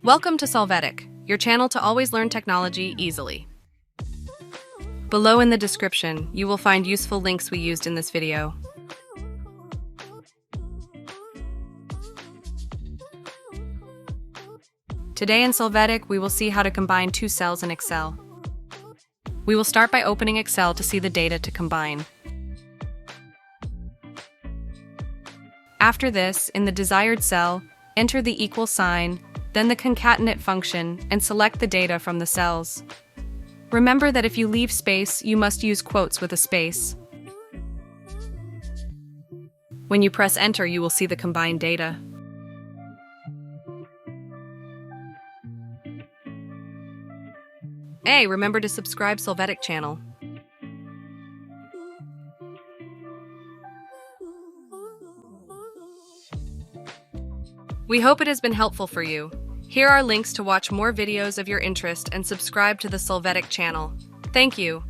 Welcome to Solvetic, your channel to always learn technology easily. Below in the description, you will find useful links we used in this video. Today in Solvetic, we will see how to combine two cells in Excel. We will start by opening Excel to see the data to combine. After this, in the desired cell, enter the equal sign, then the concatenate function, and select the data from the cells. Remember that if you leave space, you must use quotes with a space. When you press enter, you will see the combined data. Hey, remember to subscribe Solvetic channel. We hope it has been helpful for you. Here are links to watch more videos of your interest and subscribe to the Solvetic channel. Thank you.